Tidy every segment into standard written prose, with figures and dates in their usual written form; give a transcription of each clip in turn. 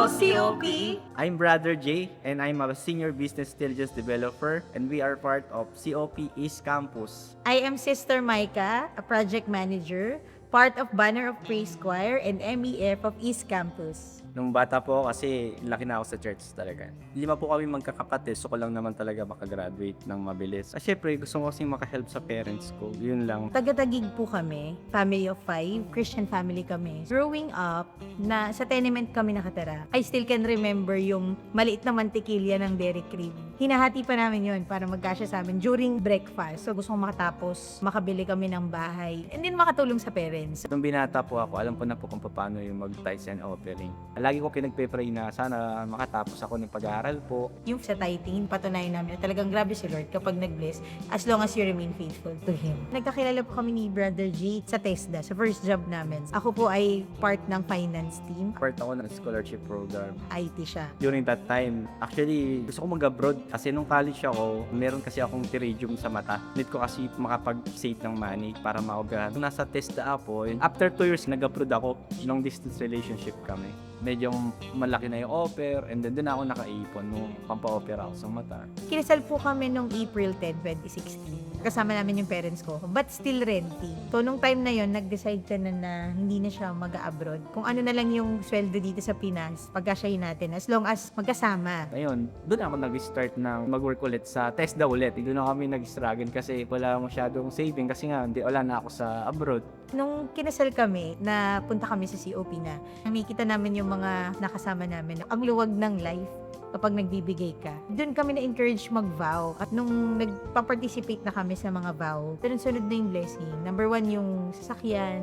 Hello, COP! I'm Brother Jay, and I'm a senior business intelligence developer, and we are part of COP East Campus. I am Sister Micah, a project manager, part of Banner of Praise Choir and MEF of East Campus. Nung bata po kasi laki na ako sa church talaga. 5 po kami magkakapatid, so ko lang naman talaga makagraduate ng mabilis. Syempre gusto ko kasing makahelp sa parents ko, yun lang. Taga-Taguig po kami, family of 5, Christian family kami. Growing up, na sa tenement kami nakatira, I still can remember yung maliit na mantikilya ng Dairy Cream. Hinahati pa namin yun para magkasya sa amin during breakfast. So gusto kong makatapos, makabili kami ng bahay, and then makatulong sa parents. Nung binata po ako, alam ko na po kung paano yung mag-tithes and offering. Lagi ko pinagpe-pray na sana makatapos ako ng pag-aaral po. Yung sa tithing, patunayan namin na talagang grabe si Lord kapag nag-bless as long as you remain faithful to Him. Nagkakilala po kami ni Brother G sa TESDA, sa first job namin. Ako po ay part ng finance team. Part ako ng scholarship program. IT siya. During that time, actually, gusto ko mag-abroad kasi nung college ako, meron kasi akong pterygium sa mata. Need ko kasi makapag-save ng money para maoperahan. Nung nasa TESDA ako, after 2 years, nag-abroad ako. Long distance relationship kami. Medyo malaki na yung offer, and then doon ako nakaipon nung pampa-opera ako sa mata. Kinasal po kami nung April 10, 2016. Kasama namin yung parents ko, but still renting. So, nung time na yon nag-decide ka na hindi na siya mag-abroad. Kung ano na lang yung sweldo dito sa Pinas, pagkasyahin natin, as long as magkasama. Ngayon, doon ako nag-start ng mag-work ulit sa TESDA ulit. Doon na kami nag-struggle kasi wala masyadong saving kasi nga wala na ako sa abroad. Nung kinasal kami, na punta kami sa COP na, nakikita namin yung mga nakasama namin. Ang luwag ng life kapag nagbibigay ka. Doon kami na-encourage mag-vow. At nung nagpa-participate na kami sa mga vow, sunod na yung blessing. Number 1, yung sasakyan.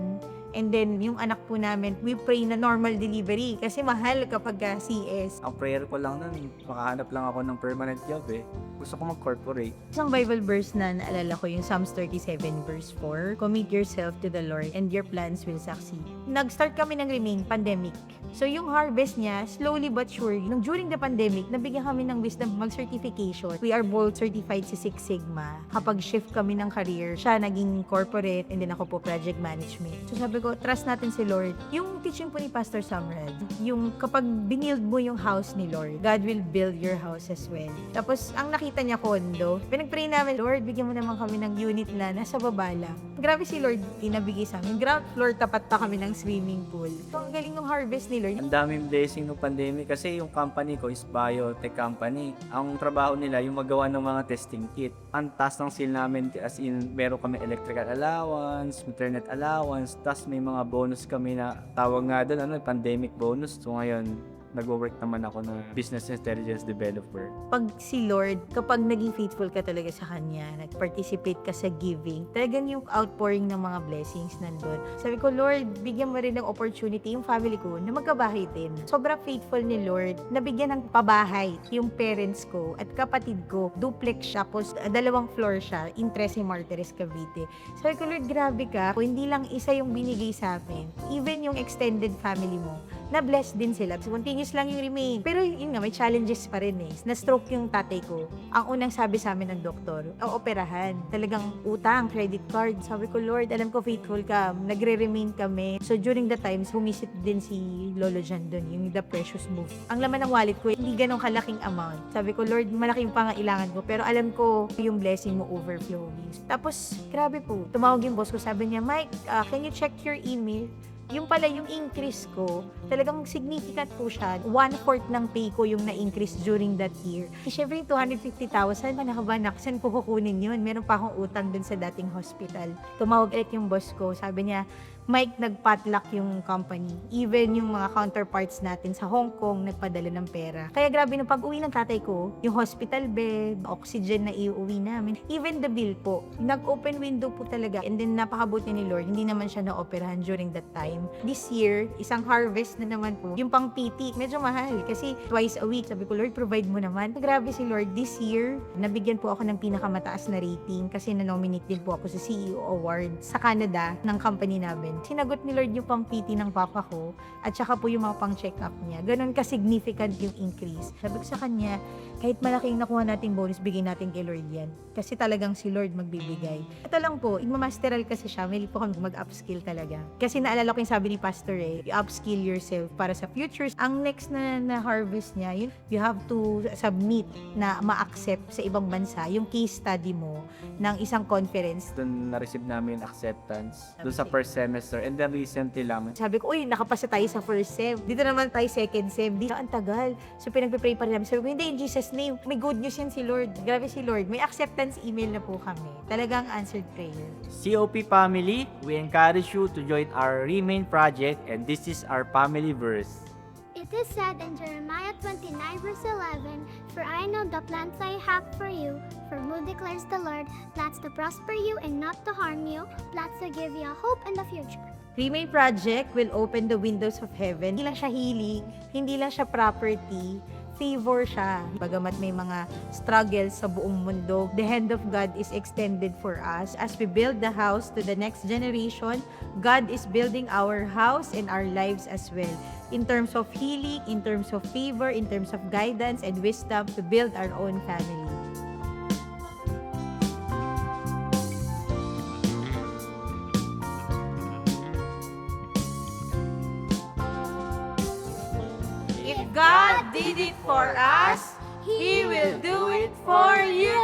And then, yung anak po namin, we pray na normal delivery kasi mahal kapag CS. Ang prayer ko lang nun, makahanap lang ako ng permanent job eh. Gusto ko mag-corporate. Isang Bible verse na naalala ko yung Psalms 37 verse 4, "Commit yourself to the Lord and your plans will succeed." Nag-start kami ng Remain, pandemic. So yung harvest niya, slowly but surely, nung during the pandemic, nabigyan kami ng wisdom mag-certification. We are both certified sa Six Sigma. Kapag shift kami ng career, siya naging corporate and then ako po project management. So sabi ko, trust natin si Lord. Yung teaching po ni Pastor Samrad, yung kapag binild mo yung house ni Lord, God will build your house as well. Tapos, ang nakita niya condo, pinag-pray namin, Lord, bigyan mo naman kami ng unit na nasa baba lang. Grabe si Lord, inabigay sa amin. Ground floor, tapat pa kami ng swimming pool. So, ang galing ng harvest ni Lord. Ang daming blessing ng pandemic kasi yung company ko is biotech company. Ang trabaho nila yung magawa ng mga testing kit. Ang task ng sale namin, as in, meron kami electrical allowance, internet allowance, tas may mga bonus kami na tawag nga doon, pandemic bonus. So ngayon, nag-work naman ako na business intelligence developer. Pag si Lord, kapag naging faithful ka talaga sa Kanya, nag-participate ka sa giving, talagang yung outpouring ng mga blessings nandun. Sabi ko, Lord, bigyan mo rin ng opportunity yung family ko na magkabahay din. Sobrang faithful ni Lord, nabigyan ng pabahay yung parents ko at kapatid ko. Duplex siya, tapos 2 floor siya, in Trece Martires, Cavite. Sabi ko, Lord, grabe ka. Hindi lang isa yung binigay sa amin. Even yung extended family mo, na-bless din sila. Continuous lang yung Remain. Pero yun nga, may challenges pa rin eh. Na-stroke yung tatay ko. Ang unang sabi sa amin ng doktor, operahan. Talagang utang, credit card. Sabi ko, Lord, alam ko faithful ka. Nagre-remain kami. So during the times, bumisit din si Lolo Jan doon, yung The Precious Move. Ang laman ng wallet ko, hindi ganong kalaking amount. Sabi ko, Lord, malaking pangailangan ko. Pero alam ko yung blessing mo overflowing. Tapos, grabe po. Tumawag yung boss ko. Sabi niya, Mike, can you check your email? Yung pala, yung increase ko, talagang significant po siya. 1/4 ng pay ko yung na-increase during that year. Siyempre, 250,000, manakabanak, saan ko kukunin yun? Meron pa akong utang dun sa dating hospital. Tumawag ulit yung boss ko, sabi niya, Mike, nag-potluck yung company. Even yung mga counterparts natin sa Hong Kong, nagpadala ng pera. Kaya grabe, nung pag-uwi ng tatay ko, yung hospital bed, oxygen na iuwi namin, even the bill po, nag-open window po talaga. And then, napakabuti ni Lord, hindi naman siya na-operahan during that time. This year, isang harvest na naman po, yung pang PT, medyo mahal. Kasi twice a week, sabi ko, Lord, provide mo naman. Grabe si Lord, this year, nabigyan po ako ng pinakamataas na rating kasi na-nominate din po ako sa CEO Award sa Canada ng company namin. Sinagot ni Lord yung pang PT ng papa ko at saka po yung mga pang check-up niya. Ganon ka-significant yung increase. Sabi ko sa kanya, kahit malaking nakuha nating bonus, bigay natin kay Lord yan. Kasi talagang si Lord magbibigay. Ito lang po, igmamasteral kasi siya, may po kami mag-upskill talaga. Kasi naalala ko yung sabi ni Pastor upskill yourself para sa futures. Ang next na harvest niya, you have to submit na ma-accept sa ibang bansa yung case study mo ng isang conference. Doon na-receive namin acceptance doon sa first semester, and then recently lang. Sabi ko, uy, nakapasa tayo sa first sem. Dito naman tayo second sem. Dito, ang tagal. So, pinagpe-pray pa rin namin. Sabi ko, hindi, in Jesus' name. May good news yan si Lord. Grabe si Lord. May acceptance email na po kami. Talagang answered prayer. COP family, we encourage you to join our Remain project, and this is our family verse. It is said in Jeremiah 29 verse 11, "For I know the plans I have for you, for who declares the Lord, plans to prosper you and not to harm you, plans to give you a hope in the future." Remain Project will open the windows of heaven. Hindi lang siya healing, hindi lang siya property, favor siya. Bagamat may mga struggles sa buong mundo, the hand of God is extended for us. As we build the house to the next generation, God is building our house and our lives as well. In terms of healing, in terms of favor, in terms of guidance and wisdom to build our own family. If God did it for us, He will do it for you!